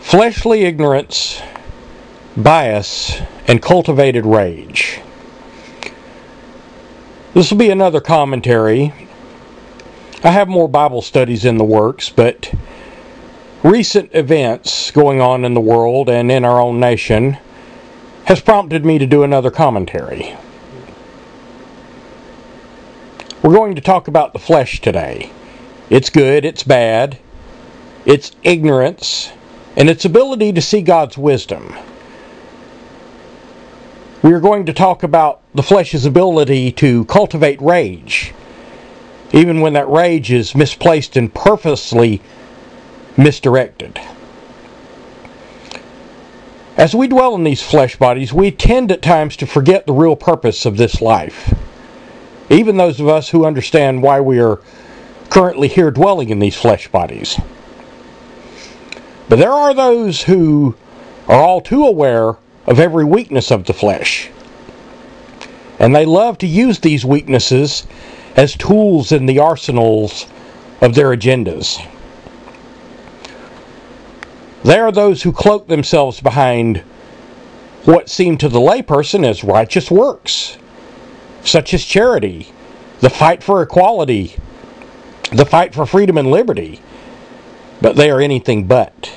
Fleshly ignorance, bias, and cultivated rage. This will be another commentary. I have more Bible studies in the works, but recent events going on in the world and in our own nation has prompted me to do another commentary. We're going to talk about the flesh today. Its good, its bad, its ignorance, and its ability to see God's wisdom. We are going to talk about the flesh's ability to cultivate rage, even when that rage is misplaced and purposely misdirected. As we dwell in these flesh bodies, we tend at times to forget the real purpose of this life. Even those of us who understand why we are currently here dwelling in these flesh bodies. But there are those who are all too aware of every weakness of the flesh. And they love to use these weaknesses as tools in the arsenals of their agendas. They are those who cloak themselves behind what seem to the layperson as righteous works, such as charity, the fight for equality, the fight for freedom and liberty. But they are anything but.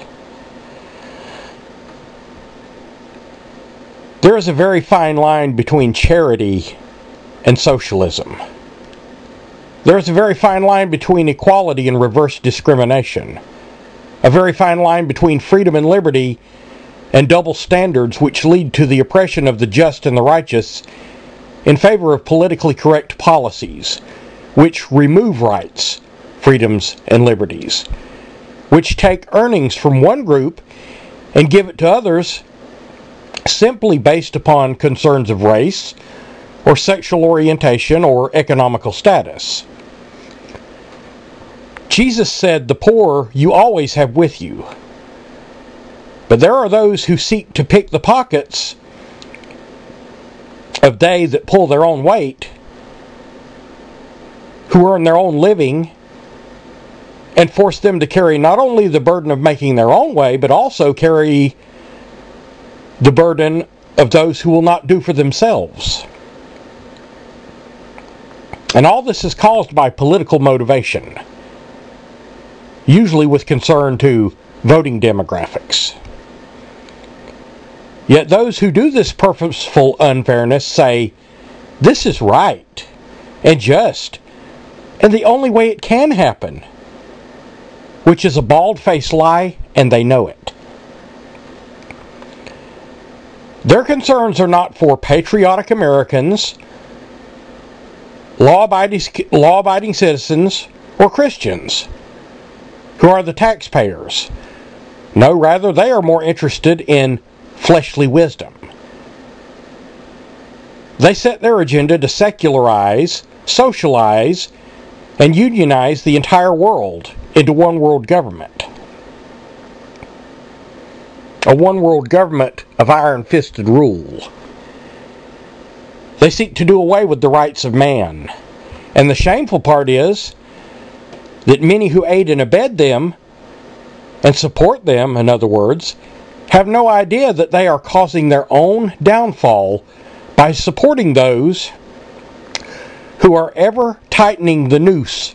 There is a very fine line between charity and socialism. There is a very fine line between equality and reverse discrimination. A very fine line between freedom and liberty and double standards which lead to the oppression of the just and the righteous in favor of politically correct policies which remove rights, freedoms, and liberties, which take earnings from one group and give it to others simply based upon concerns of race or sexual orientation or economical status. Jesus said, "The poor you always have with you." But there are those who seek to pick the pockets of they that pull their own weight, who earn their own living, and force them to carry not only the burden of making their own way, but also carry the burden of those who will not do for themselves. And all this is caused by political motivation, usually with concern to voting demographics. Yet those who do this purposeful unfairness say, this is right and just, and the only way it can happen, which is a bald-faced lie, and they know it. Their concerns are not for patriotic Americans, law-abiding citizens, or Christians, who are the taxpayers. No, rather, they are more interested in fleshly wisdom. They set their agenda to secularize, socialize, and unionize the entire world into one world government. A one world government of iron-fisted rule. They seek to do away with the rights of man. And the shameful part is that many who aid and abet them, and support them, in other words, have no idea that they are causing their own downfall by supporting those who are ever tightening the noose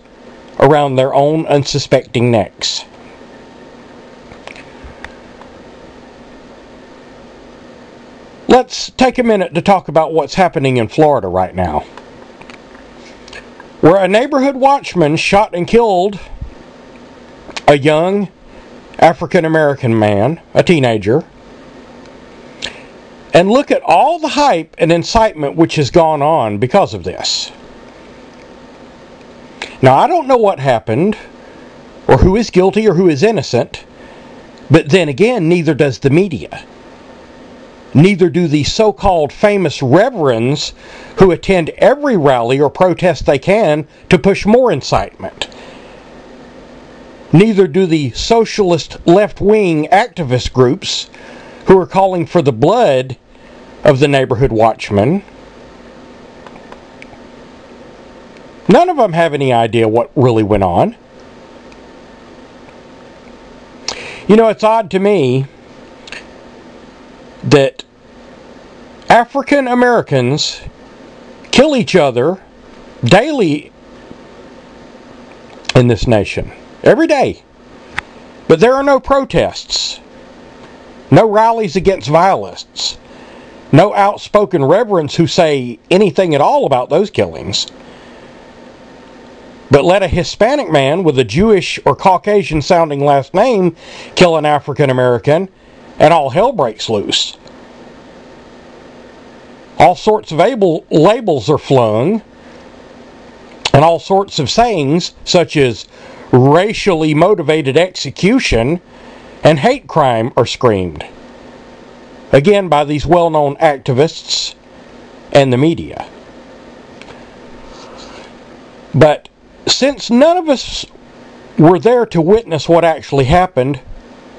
around their own unsuspecting necks. Let's take a minute to talk about what's happening in Florida right now, where a neighborhood watchman shot and killed a young African-American man, a teenager. And look at all the hype and incitement which has gone on because of this. Now, I don't know what happened, or who is guilty or who is innocent, but then again, neither does the media. Neither do the so-called famous reverends who attend every rally or protest they can to push more incitement. Neither do the socialist left-wing activist groups who are calling for the blood of the neighborhood watchman. None of them have any idea what really went on. You know, it's odd to me that African Americans kill each other daily in this nation. Every day. But there are no protests. No rallies against violence. No outspoken reverends who say anything at all about those killings. But let a Hispanic man with a Jewish or Caucasian sounding last name kill an African American, and all hell breaks loose. All sorts of labels are flung, and all sorts of sayings, such as racially motivated execution and hate crime, are screamed. Again, by these well-known activists and the media. But since none of us were there to witness what actually happened,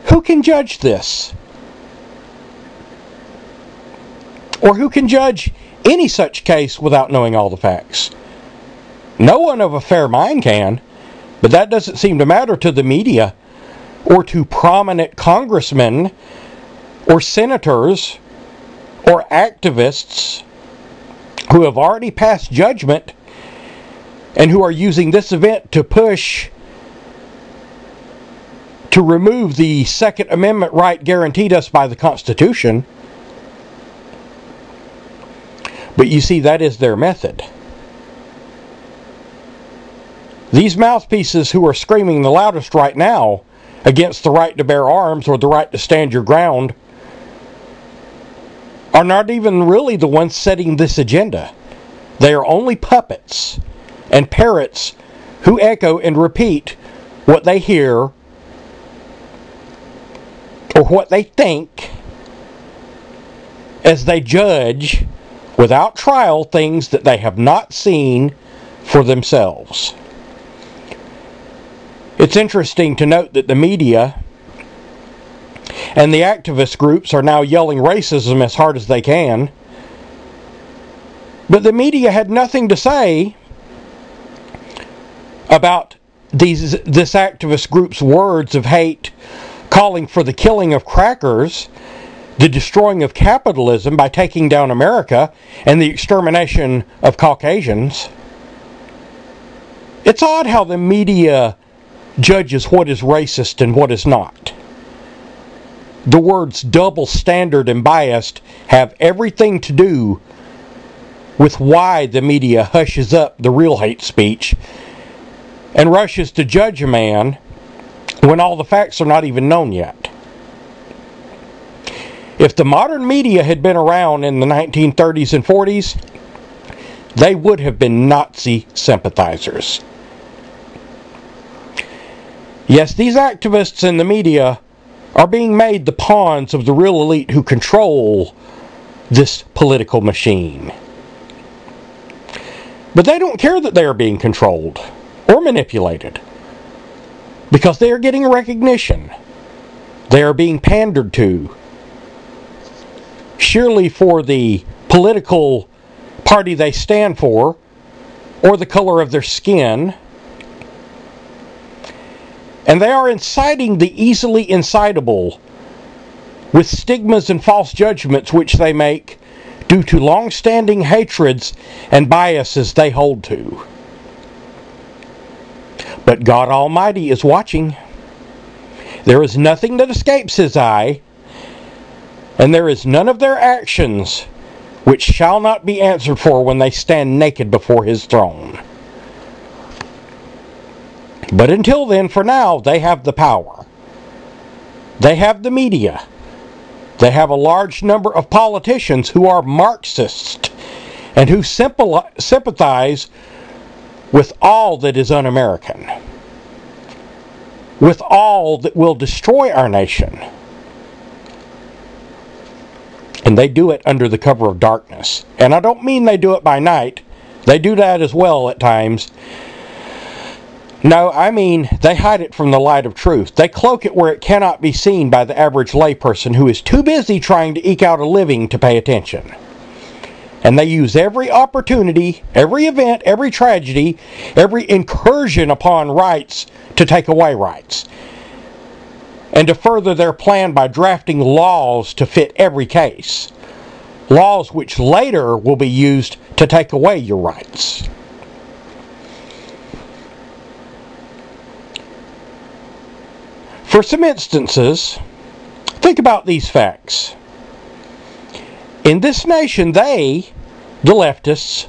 who can judge this? Or who can judge any such case without knowing all the facts? No one of a fair mind can, but that doesn't seem to matter to the media or to prominent congressmen or senators or activists who have already passed judgment and who are using this event to push to remove the Second Amendment right guaranteed us by the Constitution. But you see, that is their method. These mouthpieces who are screaming the loudest right now against the right to bear arms or the right to stand your ground are not even really the ones setting this agenda. They are only puppets and parrots who echo and repeat what they hear or what they think as they judge without trial things that they have not seen for themselves. It's interesting to note that the media and the activist groups are now yelling racism as hard as they can. But the media had nothing to say about this activist group's words of hate, calling for the killing of crackers, the destroying of capitalism by taking down America, and the extermination of Caucasians. It's odd how the media judges what is racist and what is not. The words double standard and biased have everything to do with why the media hushes up the real hate speech and rushes to judge a man when all the facts are not even known yet. If the modern media had been around in the 1930s and 40s, they would have been Nazi sympathizers. Yes, these activists in the media are being made the pawns of the real elite who control this political machine. But they don't care that they are being controlled or manipulated, because they are getting recognition. They are being pandered to, surely for the political party they stand for, or the color of their skin. And they are inciting the easily incitable with stigmas and false judgments which they make due to long-standing hatreds and biases they hold to. But God Almighty is watching. There is nothing that escapes His eye, and there is none of their actions which shall not be answered for when they stand naked before His throne. But until then, for now, they have the power. They have the media. They have a large number of politicians who are Marxists and who sympathize with all that is un-American, with all that will destroy our nation. And they do it under the cover of darkness. And I don't mean they do it by night. They do that as well at times. No, I mean they hide it from the light of truth. They cloak it where it cannot be seen by the average layperson who is too busy trying to eke out a living to pay attention. And they use every opportunity, every event, every tragedy, every incursion upon rights to take away rights. and to further their plan by drafting laws to fit every case. Laws which later will be used to take away your rights. For some instances, think about these facts. In this nation, they, the leftists,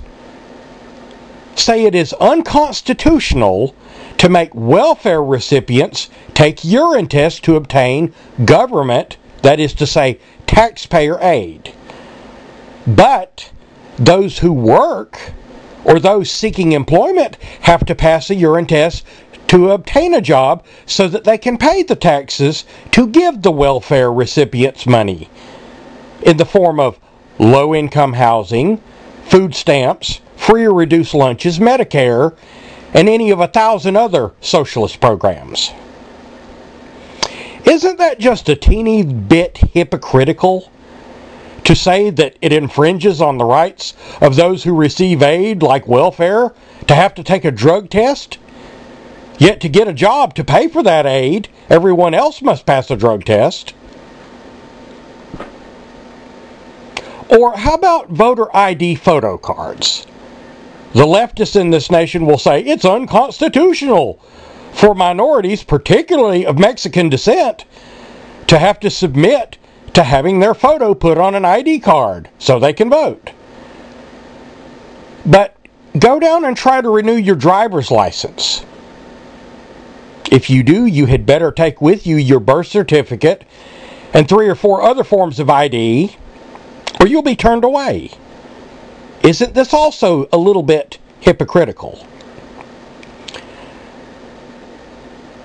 say it is unconstitutional to make welfare recipients take urine tests to obtain government, that is to say, taxpayer aid. But those who work or those seeking employment have to pass a urine test to obtain a job so that they can pay the taxes to give the welfare recipients money in the form of low-income housing, food stamps, free or reduced lunches, Medicare, and any of 1,000 other socialist programs. Isn't that just a teeny bit hypocritical to say that it infringes on the rights of those who receive aid, like welfare, to have to take a drug test? Yet to get a job to pay for that aid, everyone else must pass a drug test. Or how about voter ID photo cards? The leftists in this nation will say it's unconstitutional for minorities, particularly of Mexican descent, to have to submit to having their photo put on an ID card so they can vote. But go down and try to renew your driver's license. If you do, you had better take with you your birth certificate and 3 or 4 other forms of ID, or you'll be turned away. Isn't this also a little bit hypocritical?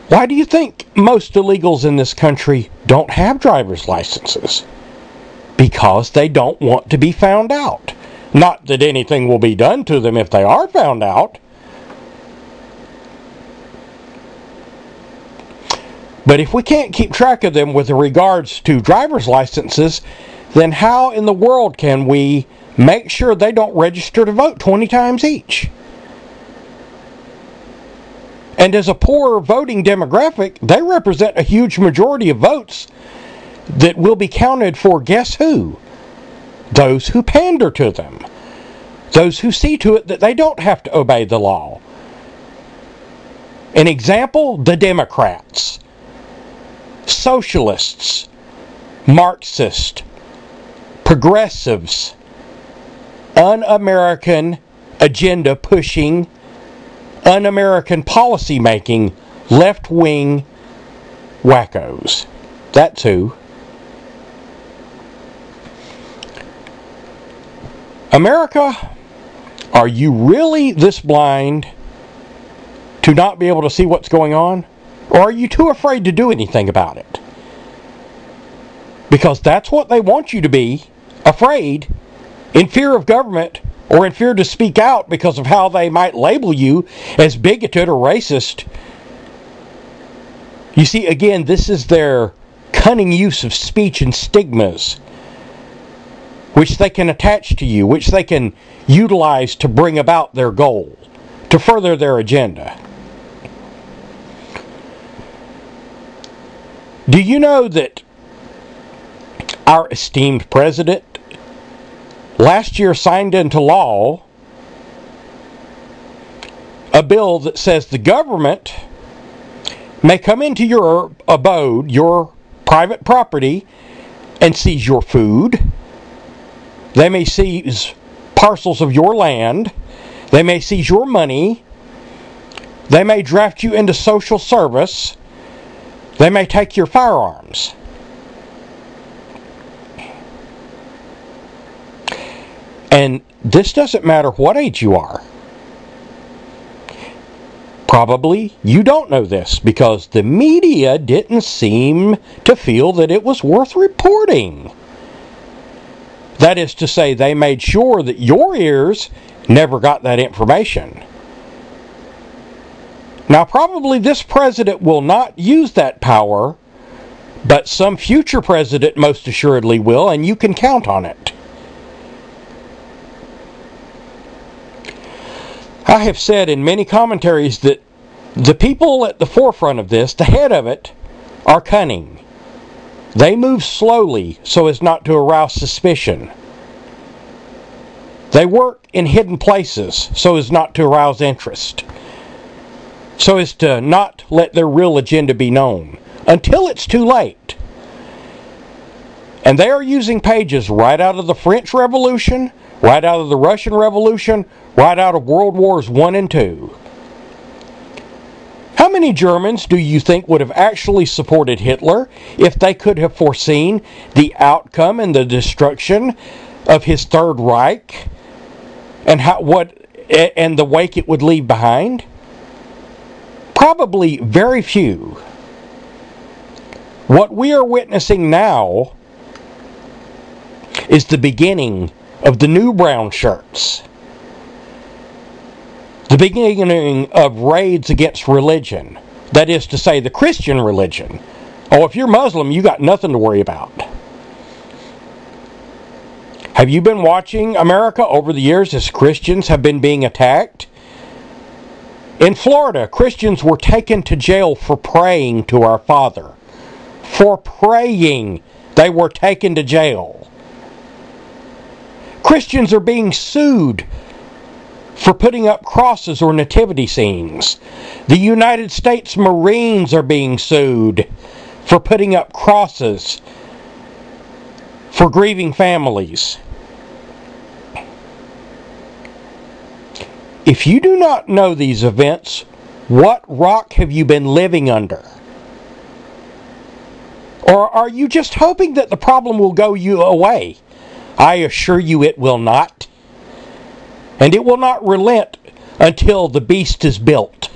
Why do you think most illegals in this country don't have driver's licenses? Because they don't want to be found out. Not that anything will be done to them if they are found out. But if we can't keep track of them with regards to driver's licenses, then how in the world can we make sure they don't register to vote 20 times each? And as a poor voting demographic, they represent a huge majority of votes that will be counted for guess who? Those who pander to them. Those who see to it that they don't have to obey the law. An example, the Democrats, socialists, Marxists, progressives, un-American agenda pushing, un-American policy making, left-wing wackos. That's who. America, are you really this blind to not be able to see what's going on? Or are you too afraid to do anything about it? Because that's what they want you to be, afraid, in fear of government, or in fear to speak out because of how they might label you as bigoted or racist. You see, again, this is their cunning use of speech and stigmas, which they can attach to you, which they can utilize to bring about their goal, to further their agenda. Do you know that our esteemed president last year signed into law a bill that says the government may come into your abode, your private property, and seize your food. They may seize parcels of your land. They may seize your money. They may draft you into social service. They may take your firearms. And this doesn't matter what age you are. Probably you don't know this because the media didn't seem to feel that it was worth reporting. That is to say, they made sure that your ears never got that information. Now, probably this president will not use that power, but some future president most assuredly will, and you can count on it. I have said in many commentaries that the people at the forefront of this, the head of it, are cunning. They move slowly so as not to arouse suspicion. They work in hidden places so as not to arouse interest, so as to not let their real agenda be known until it's too late. And they are using pages right out of the French Revolution, right out of the Russian Revolution, right out of World Wars I and II. How many Germans do you think would have actually supported Hitler if they could have foreseen the outcome and the destruction of his Third Reich and the wake it would leave behind? Probably very few. What we are witnessing now is the beginning of the new brown shirts. The beginning of raids against religion. That is to say, the Christian religion. Oh, if you're Muslim, you got nothing to worry about. Have you been watching America over the years as Christians have been being attacked? In Florida, Christians were taken to jail for praying to our Father. For praying, they were taken to jail. Christians are being sued for putting up crosses or nativity scenes. The United States Marines are being sued for putting up crosses for grieving families. If you do not know these events, what rock have you been living under? Or are you just hoping that the problem will go away? I assure you it will not. And it will not relent until the beast is built.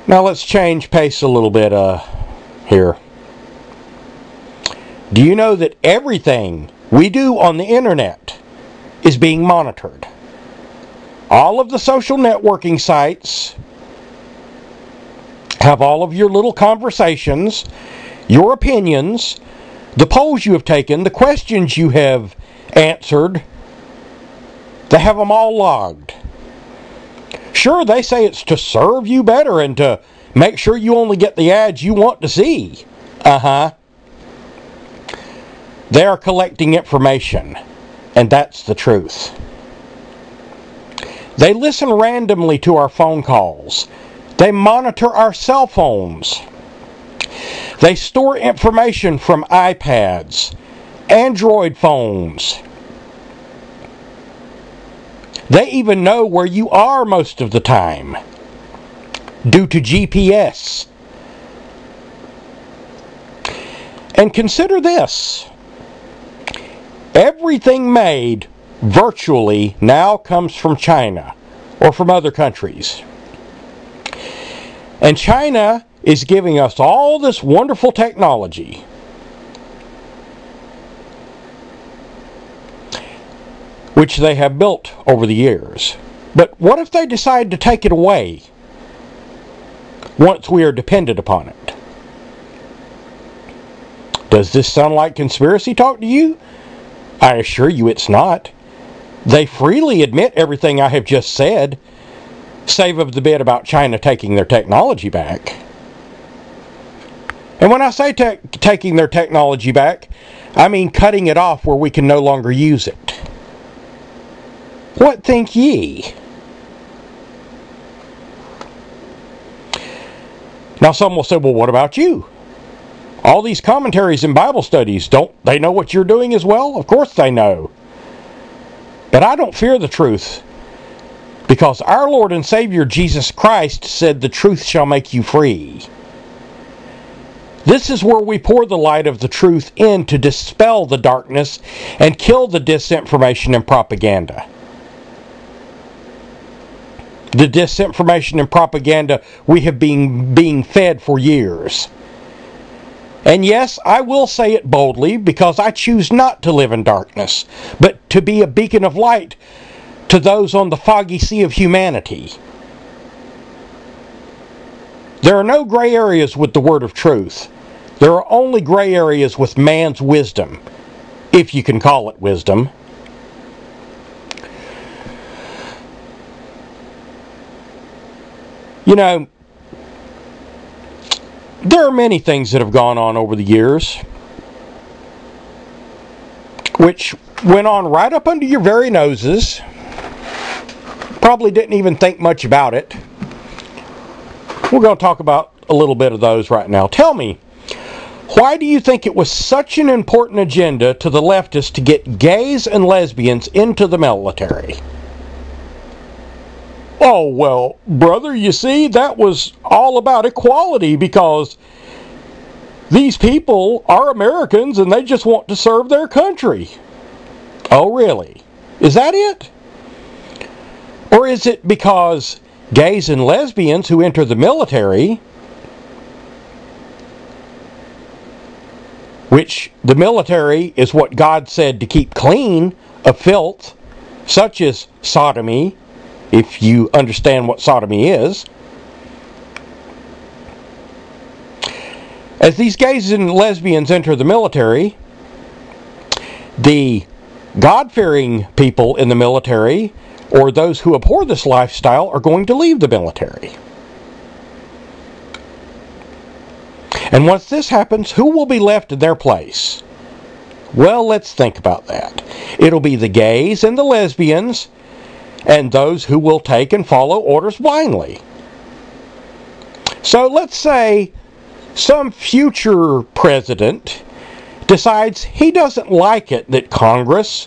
Now let's change pace a little bit here. Do you know that everything we do on the internet is being monitored? All of the social networking sites have all of your little conversations, your opinions, the polls you have taken, the questions you have answered. They have them all logged. Sure, they say it's to serve you better and to make sure you only get the ads you want to see. They are collecting information, and that's the truth. They listen randomly to our phone calls. They monitor our cell phones. They store information from iPads, Android phones. They even know where you are most of the time, due to GPS. And consider this. Everything made virtually now comes from China or from other countries. And China is giving us all this wonderful technology. Which they have built over the years. But what if they decide to take it away once we are dependent upon it? Does this sound like conspiracy talk to you? I assure you it's not. They freely admit everything I have just said, save of the bit about China taking their technology back. And when I say taking their technology back, I mean cutting it off where we can no longer use it. What think ye? Now some will say, well, what about you? All these commentaries and Bible studies, don't they know what you're doing as well? Of course they know. But I don't fear the truth, because our Lord and Savior Jesus Christ said the truth shall make you free. This is where we pour the light of the truth in to dispel the darkness and kill the disinformation and propaganda. The disinformation and propaganda we have been being fed for years. And yes, I will say it boldly, because I choose not to live in darkness, but to be a beacon of light to those on the foggy sea of humanity. There are no gray areas with the word of truth. There are only gray areas with man's wisdom, if you can call it wisdom. You know, there are many things that have gone on over the years which went on right up under your very noses. Probably didn't even think much about it. We're going to talk about a little bit of those right now. Tell me, why do you think it was such an important agenda to the leftists to get gays and lesbians into the military? Oh, well, brother, you see, that was all about equality because these people are Americans and they just want to serve their country. Oh, really? Is that it? Or is it because gays and lesbians who enter the military, which the military is what God said to keep clean of filth, such as sodomy, if you understand what sodomy is. As these gays and lesbians enter the military, the God-fearing people in the military, or those who abhor this lifestyle, are going to leave the military. And once this happens, who will be left in their place? Well, let's think about that. It'll be the gays and the lesbians, and those who will take and follow orders blindly. So let's say some future president decides he doesn't like it that Congress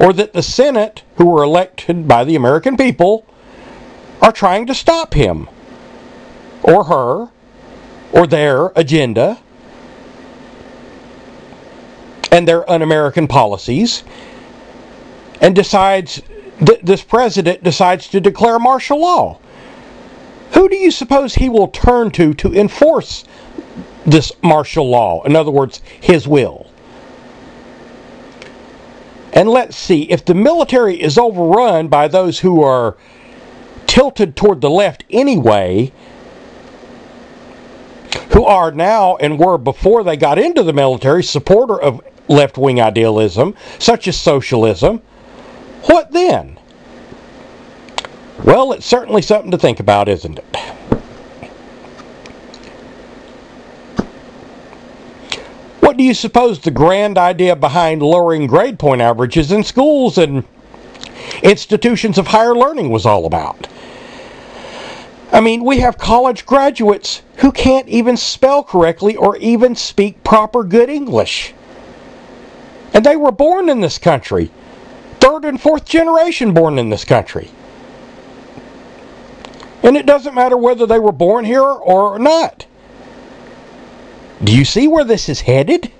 or that the Senate, who were elected by the American people, are trying to stop him or her or their agenda and their un-American policies, and decides this president decides to declare martial law. Who do you suppose he will turn to enforce this martial law? In other words, his will. And let's see, if the military is overrun by those who are tilted toward the left anyway, who are now and were before they got into the military supporter of left-wing idealism, such as socialism, what then? Well, it's certainly something to think about, isn't it? What do you suppose the grand idea behind lowering grade point averages in schools and institutions of higher learning was all about? I mean, we have college graduates who can't even spell correctly or even speak proper good English. And they were born in this country. Third and fourth generation born in this country. And it doesn't matter whether they were born here or not. Do you see where this is headed?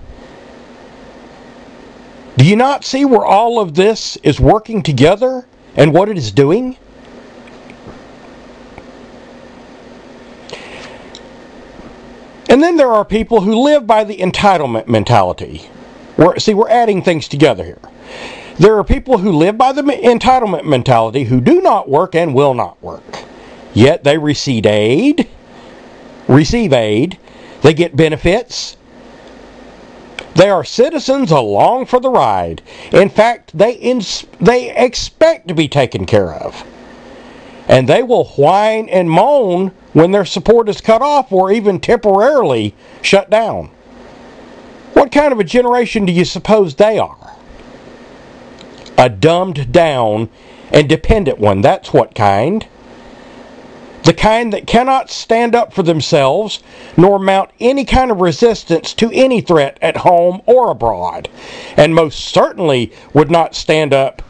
Do you not see where all of this is working together and what it is doing? And then there are people who live by the entitlement mentality. We're adding things together here. There are people who live by the entitlement mentality who do not work and will not work. Yet they receive aid. They get benefits. They are citizens along for the ride. In fact, they expect to be taken care of. And they will whine and moan when their support is cut off or even temporarily shut down. What kind of a generation do you suppose they are? A dumbed down and dependent one, that's what kind. The kind that cannot stand up for themselves, nor mount any kind of resistance to any threat at home or abroad, and most certainly would not stand up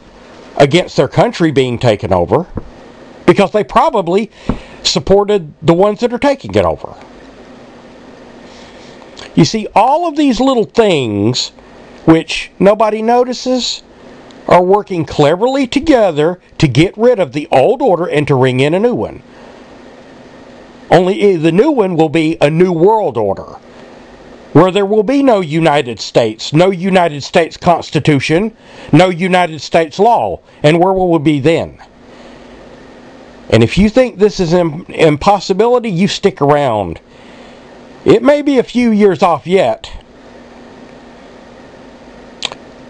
against their country being taken over, because they probably supported the ones that are taking it over. You see, all of these little things, which nobody notices, are working cleverly together to get rid of the old order and to ring in a new one. Only the new one will be a new world order, where there will be no United States, no United States Constitution, no United States law. And where will we be then? And if you think this is an impossibility, you stick around. It may be a few years off yet,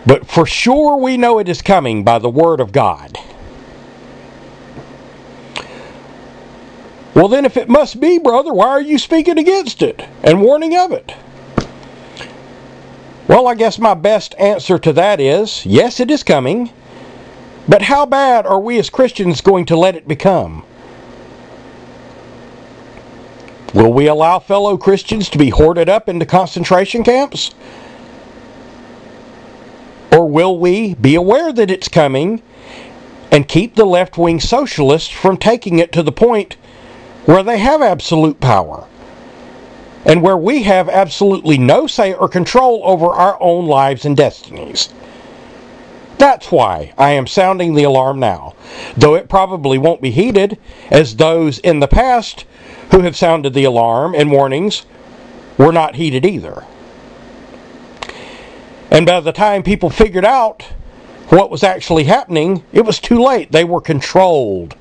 but for sure we know it is coming by the Word of God. Well, then if it must be, brother, why are you speaking against it and warning of it? Well, I guess my best answer to that is, yes, it is coming, but how bad are we as Christians going to let it become? Will we allow fellow Christians to be hoarded up into concentration camps? Or will we be aware that it's coming and keep the left-wing socialists from taking it to the point where they have absolute power and where we have absolutely no say or control over our own lives and destinies? That's why I am sounding the alarm now, though it probably won't be heeded as those in the past who have sounded the alarm and warnings were not heeded either. And by the time people figured out what was actually happening, it was too late. They were controlled.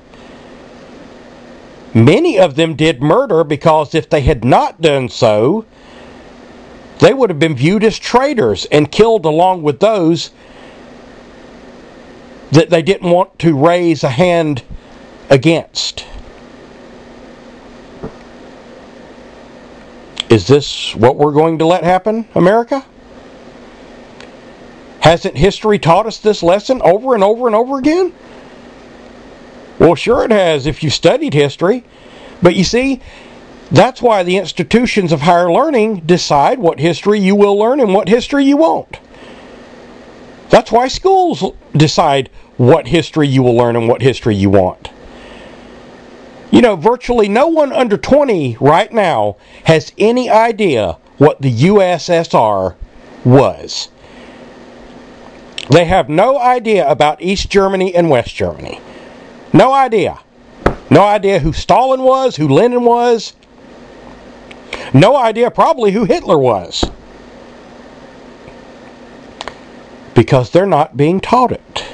Many of them did murder because if they had not done so, they would have been viewed as traitors and killed along with those that they didn't want to raise a hand against. Is this what we're going to let happen, America? Hasn't history taught us this lesson over and over and over again? Well, sure it has if you've studied history. But you see, that's why the institutions of higher learning decide what history you will learn and what history you won't. That's why schools decide what history you will learn and what history you won't. You know, virtually no one under 20 right now has any idea what the USSR was. They have no idea about East Germany and West Germany. No idea. No idea who Stalin was, who Lenin was. No idea probably who Hitler was. Because they're not being taught it.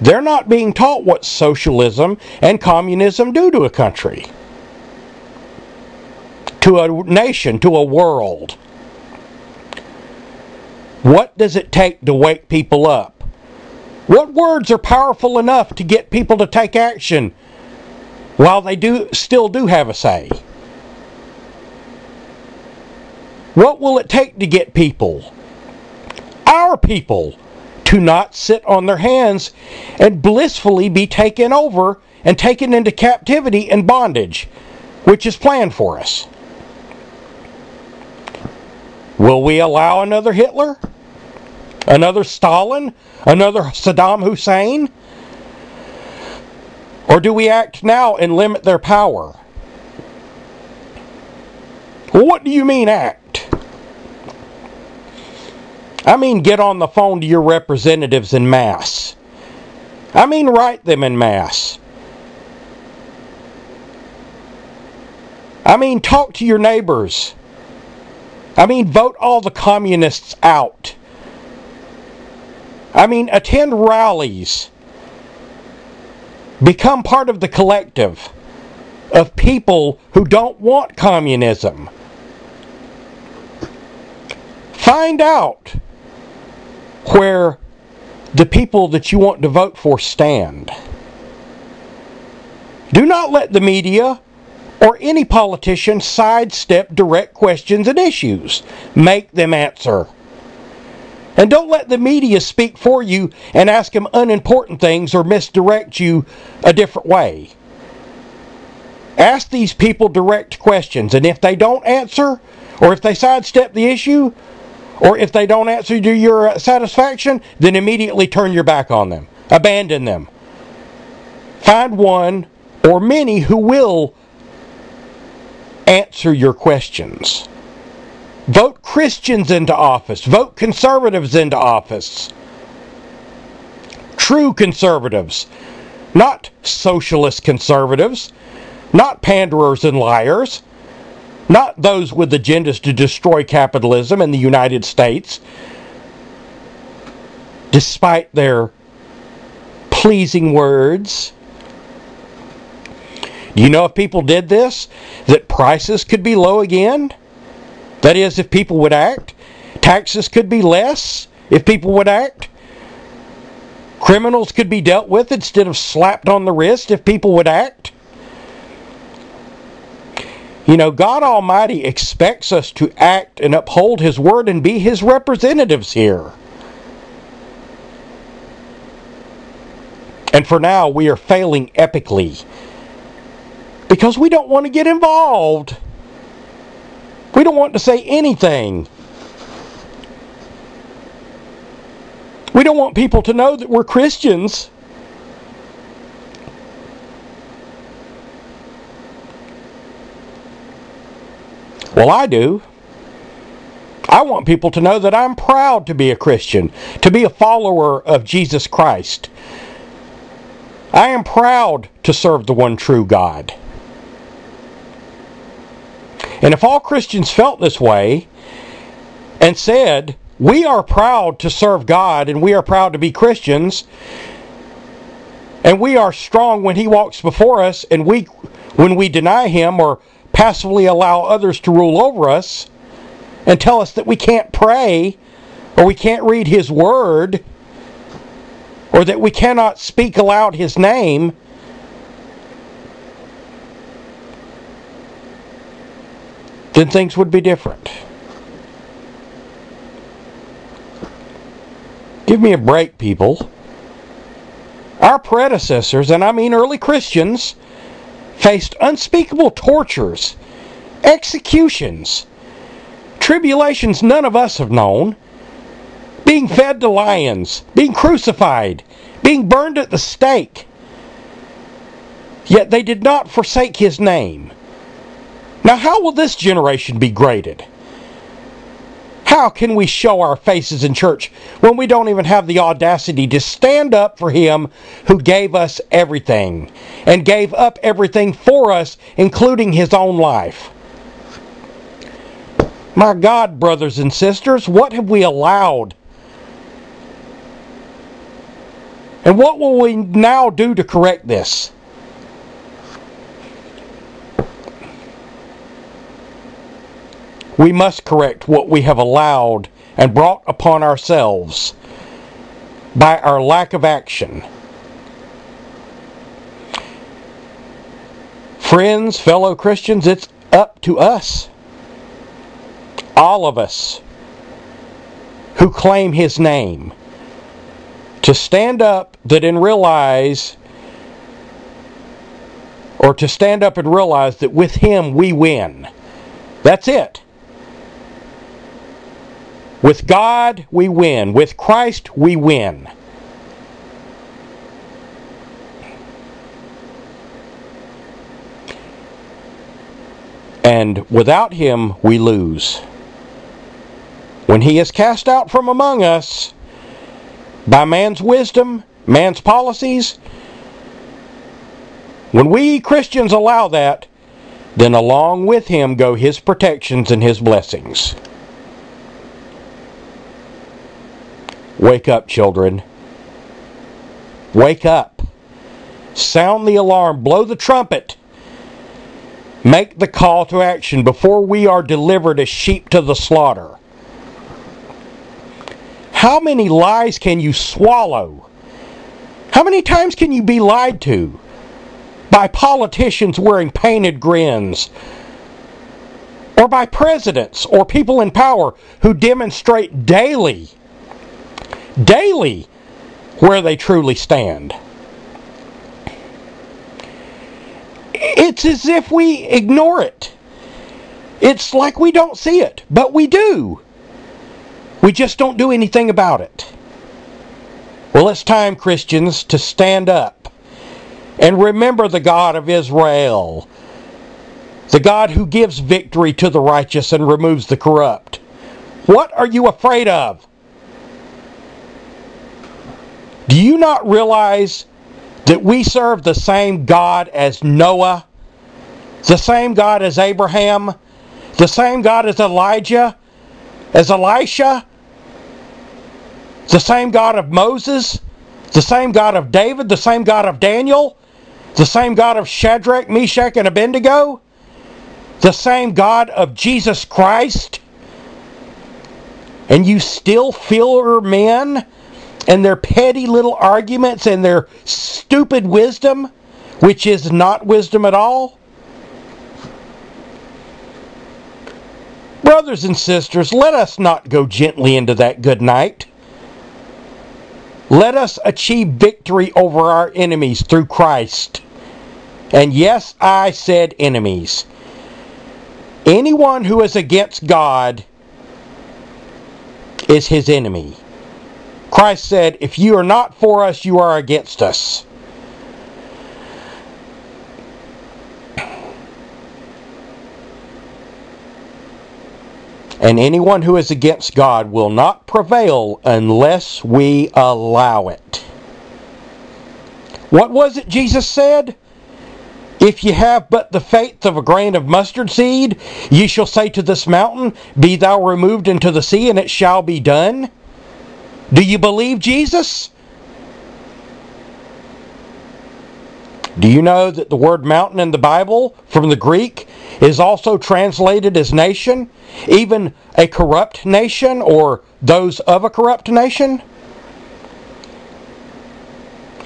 They're not being taught what socialism and communism do to a country, to a nation, to a world. What does it take to wake people up? What words are powerful enough to get people to take action while they still do have a say? What will it take to get people, our people, to not sit on their hands and blissfully be taken over and taken into captivity and bondage, which is planned for us? Will we allow another Hitler? Another Stalin? Another Saddam Hussein? Or do we act now and limit their power? Well, what do you mean act? I mean get on the phone to your representatives en masse. I mean write them en masse. I mean talk to your neighbors. I mean vote all the communists out. I mean attend rallies. Become part of the collective of people who don't want communism. Find out where the people that you want to vote for stand. Do not let the media or any politician sidestep direct questions and issues. Make them answer. And don't let the media speak for you and ask them unimportant things or misdirect you a different way. Ask these people direct questions, and if they don't answer, or if they sidestep the issue, or if they don't answer to your satisfaction, then immediately turn your back on them. Abandon them. Find one or many who will answer your questions. Vote Christians into office. Vote conservatives into office. True conservatives. Not socialist conservatives. Not panderers and liars. Not those with agendas to destroy capitalism in the United States, despite their pleasing words. Do you know if people did this, that prices could be low again? That is, if people would act. Taxes could be less if people would act. Criminals could be dealt with instead of slapped on the wrist if people would act. You know, God Almighty expects us to act and uphold His Word and be His representatives here. And for now, we are failing epically because we don't want to get involved. We don't want to say anything. We don't want people to know that we're Christians. Well, I do. I want people to know that I'm proud to be a Christian, to be a follower of Jesus Christ. I am proud to serve the one true God. And if all Christians felt this way and said, we are proud to serve God and we are proud to be Christians, and we are strong when He walks before us and weak when we deny Him or passively allow others to rule over us and tell us that we can't pray or we can't read His Word or that we cannot speak aloud His name, then things would be different. Give me a break, people. Our predecessors, and I mean early Christians, faced unspeakable tortures, executions, tribulations none of us have known, being fed to lions, being crucified, being burned at the stake. Yet they did not forsake His name. Now, how will this generation be graded? How can we show our faces in church when we don't even have the audacity to stand up for Him who gave us everything and gave up everything for us, including His own life? My God, brothers and sisters, what have we allowed? And what will we now do to correct this? We must correct what we have allowed and brought upon ourselves by our lack of action. Friends, fellow Christians, it's up to us, all of us who claim His name, to stand up and realize that with Him we win. That's it. With God, we win. With Christ, we win. And without Him, we lose. When He is cast out from among us by man's wisdom, man's policies, when we Christians allow that, then along with Him go His protections and His blessings. Wake up, children. Wake up. Sound the alarm. Blow the trumpet. Make the call to action before we are delivered as sheep to the slaughter. How many lies can you swallow? How many times can you be lied to by politicians wearing painted grins? Or by presidents or people in power who demonstrate daily where they truly stand? It's as if we ignore it. It's like we don't see it, but we do. We just don't do anything about it. Well, it's time, Christians, to stand up and remember the God of Israel, the God who gives victory to the righteous and removes the corrupt. What are you afraid of? Do you not realize that we serve the same God as Noah, the same God as Abraham, the same God as Elijah, as Elisha, the same God of Moses, the same God of David, the same God of Daniel, the same God of Shadrach, Meshach, and Abednego, the same God of Jesus Christ? And you still fear men and their petty little arguments and their stupid wisdom, which is not wisdom at all? Brothers and sisters, let us not go gently into that good night. Let us achieve victory over our enemies through Christ. And yes, I said enemies. Anyone who is against God is his enemy. Christ said, if you are not for us, you are against us. And anyone who is against God will not prevail unless we allow it. What was it Jesus said? If ye have but the faith of a grain of mustard seed, ye shall say to this mountain, be thou removed into the sea, and it shall be done. Do you believe Jesus? Do you know that the word mountain in the Bible, from the Greek, is also translated as nation, even a corrupt nation, or those of a corrupt nation?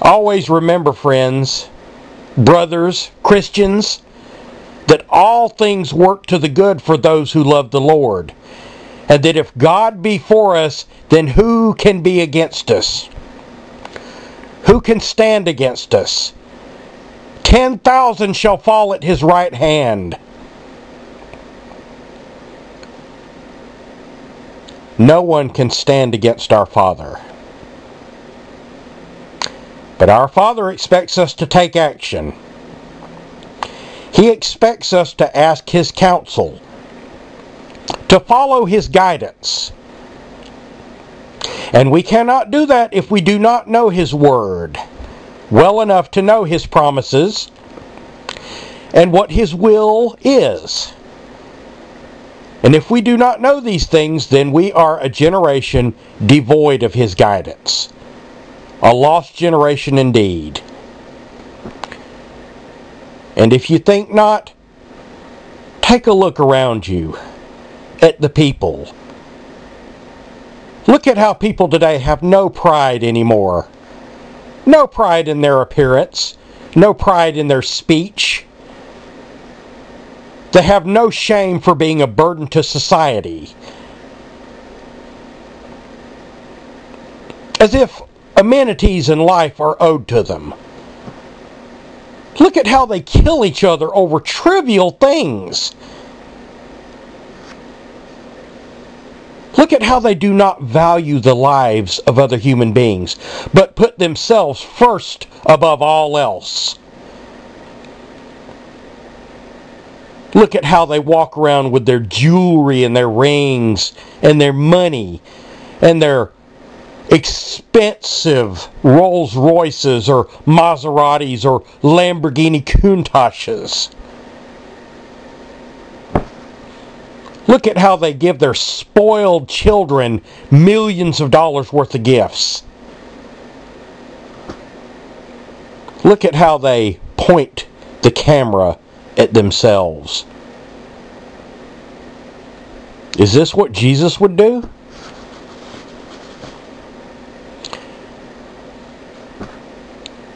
Always remember, friends, brothers, Christians, that all things work to the good for those who love the Lord, and that if God be for us, then who can be against us? Who can stand against us? 10,000 shall fall at his right hand. No one can stand against our Father. But our Father expects us to take action. He expects us to ask His counsel, to follow His guidance. And we cannot do that if we do not know His Word well enough to know His promises and what His will is. And if we do not know these things, then we are a generation devoid of His guidance. A lost generation indeed. And if you think not, take a look around you at the people. Look at how people today have no pride anymore. No pride in their appearance. No pride in their speech. They have no shame for being a burden to society. As if amenities in life are owed to them. Look at how they kill each other over trivial things. Look at how they do not value the lives of other human beings, but put themselves first above all else. Look at how they walk around with their jewelry and their rings and their money and their expensive Rolls Royces or Maseratis or Lamborghini Countachs. Look at how they give their spoiled children millions of dollars worth of gifts. Look at how they point the camera at themselves. Is this what Jesus would do?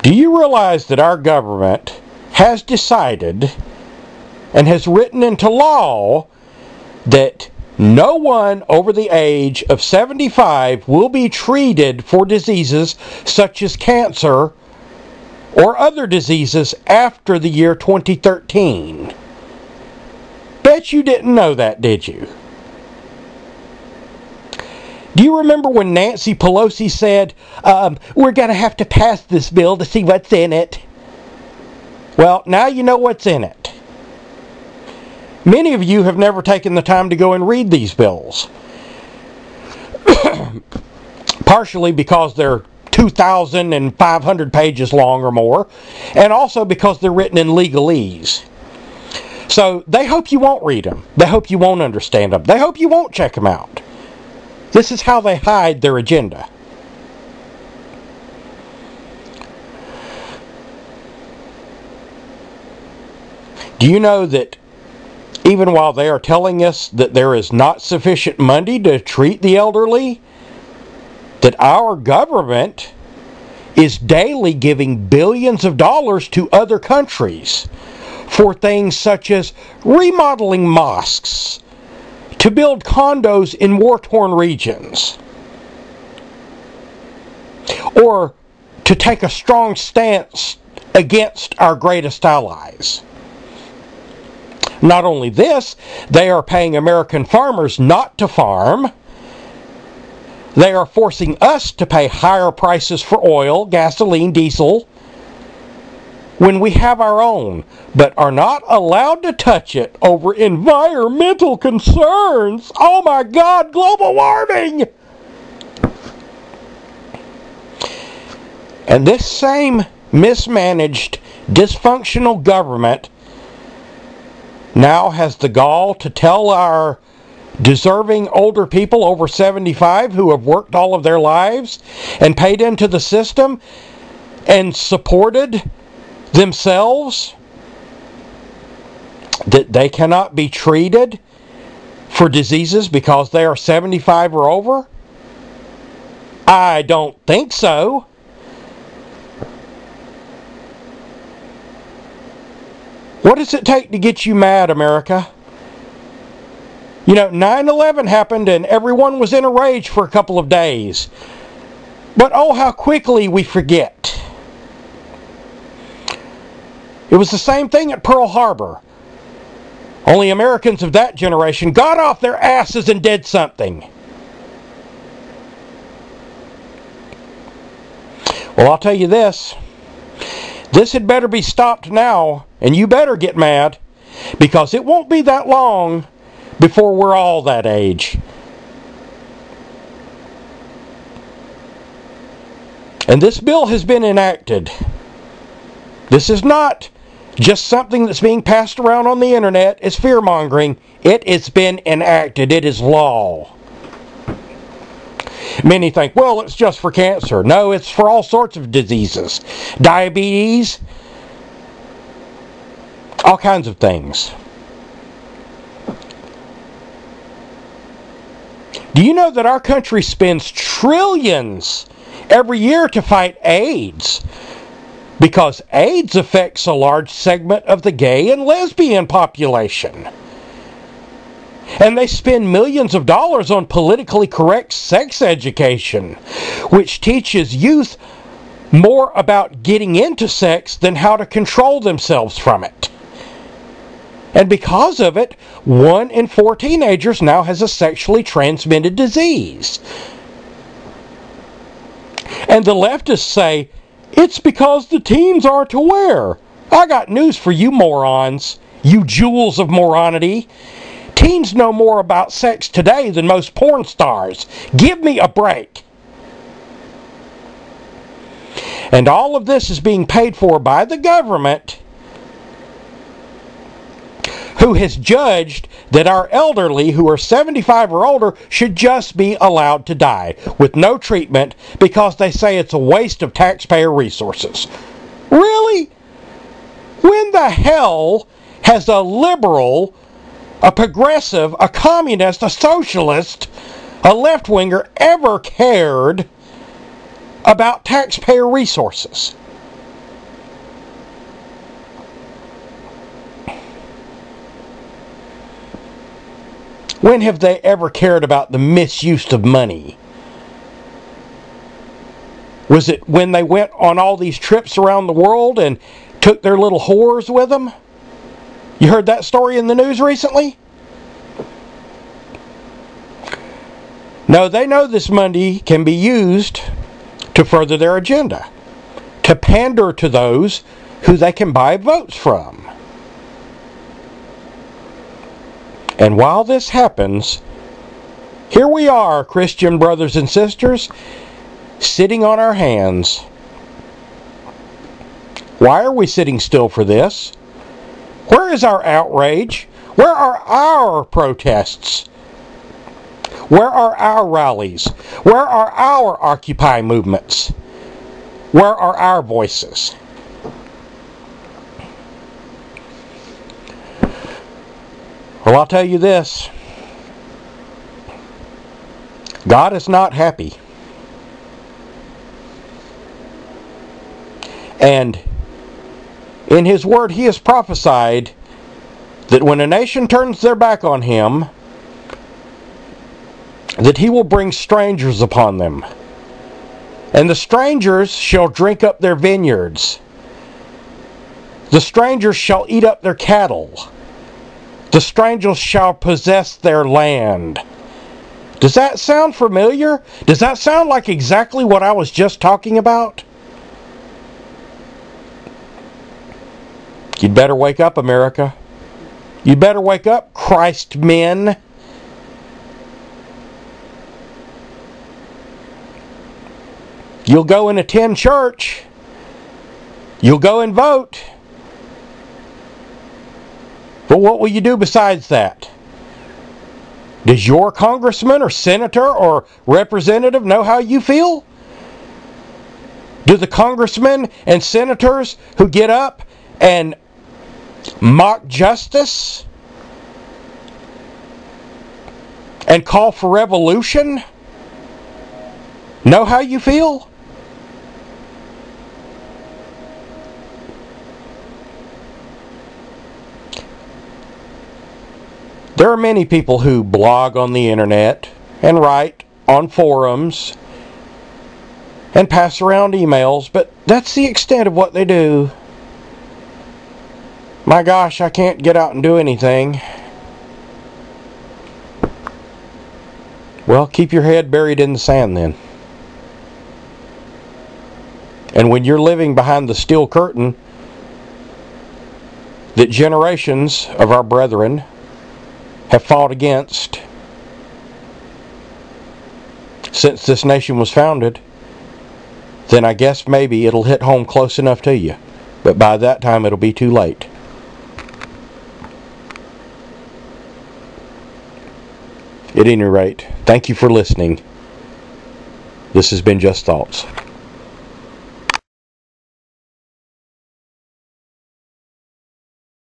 Do you realize that our government has decided and has written into law that no one over the age of 75 will be treated for diseases such as cancer or other diseases after the year 2013? Bet you didn't know that, did you? Do you remember when Nancy Pelosi said, we're going to have to pass this bill to see what's in it? Well, now you know what's in it. Many of you have never taken the time to go and read these bills. Partially because they're 2,500 pages long or more, and also because they're written in legalese. So they hope you won't read them. They hope you won't understand them. They hope you won't check them out. This is how they hide their agenda. Do you know that even while they are telling us that there is not sufficient money to treat the elderly, that our government is daily giving billions of dollars to other countries for things such as remodeling mosques, to build condos in war-torn regions, or to take a strong stance against our greatest allies. Not only this, they are paying American farmers not to farm. They are forcing us to pay higher prices for oil, gasoline, diesel, when we have our own, but are not allowed to touch it over environmental concerns. Oh my God, global warming! And this same mismanaged, dysfunctional government now has the gall to tell our deserving older people over 75 who have worked all of their lives and paid into the system and supported themselves that they cannot be treated for diseases because they are 75 or over? I don't think so. What does it take to get you mad, America? You know, 9/11 happened and everyone was in a rage for a couple of days. But oh, how quickly we forget. It was the same thing at Pearl Harbor. Only Americans of that generation got off their asses and did something. Well, I'll tell you this. This had better be stopped now, and you better get mad, because it won't be that long before we're all that age. And this bill has been enacted. This is not just something that's being passed around on the internet. It's fear-mongering. It has been enacted. It is law. Many think, well, it's just for cancer. No, it's for all sorts of diseases. Diabetes. All kinds of things. Do you know that our country spends trillions every year to fight AIDS? Because AIDS affects a large segment of the gay and lesbian population. And they spend millions of dollars on politically correct sex education, which teaches youth more about getting into sex than how to control themselves from it. And because of it, 1 in 4 teenagers now has a sexually transmitted disease. And the leftists say, it's because the teens aren't aware. I got news for you morons, you jewels of moronity. Teens know more about sex today than most porn stars. Give me a break. And all of this is being paid for by the government, who has judged that our elderly who are 75 or older should just be allowed to die with no treatment because they say it's a waste of taxpayer resources. Really? When the hell has a liberal, a progressive, a communist, a socialist, a left-winger ever cared about taxpayer resources? When have they ever cared about the misuse of money? Was it when they went on all these trips around the world and took their little whores with them? You heard that story in the news recently? No, they know this money can be used to further their agenda, to pander to those who they can buy votes from. And while this happens, here we are, Christian brothers and sisters, sitting on our hands. Why are we sitting still for this? Where is our outrage? Where are our protests? Where are our rallies? Where are our Occupy movements? Where are our voices? Well, I'll tell you this. God is not happy. And in His Word, He has prophesied that when a nation turns their back on Him, that he will bring strangers upon them. And the strangers shall drink up their vineyards. The strangers shall eat up their cattle. The strangers shall possess their land. Does that sound familiar? Does that sound like exactly what I was just talking about? You'd better wake up, America. You'd better wake up, Christ men. You'll go and attend church. You'll go and vote. But what will you do besides that? Does your congressman or senator or representative know how you feel? Do the congressmen and senators who get up and mock justice and call for revolution know how you feel? There are many people who blog on the internet and write on forums and pass around emails, but that's the extent of what they do. My gosh, I can't get out and do anything. Well, keep your head buried in the sand then. And when you're living behind the steel curtain that generations of our brethren have fought against since this nation was founded, then I guess maybe it'll hit home close enough to you. But by that time it'll be too late. At any rate, thank you for listening. This has been Just Thoughts.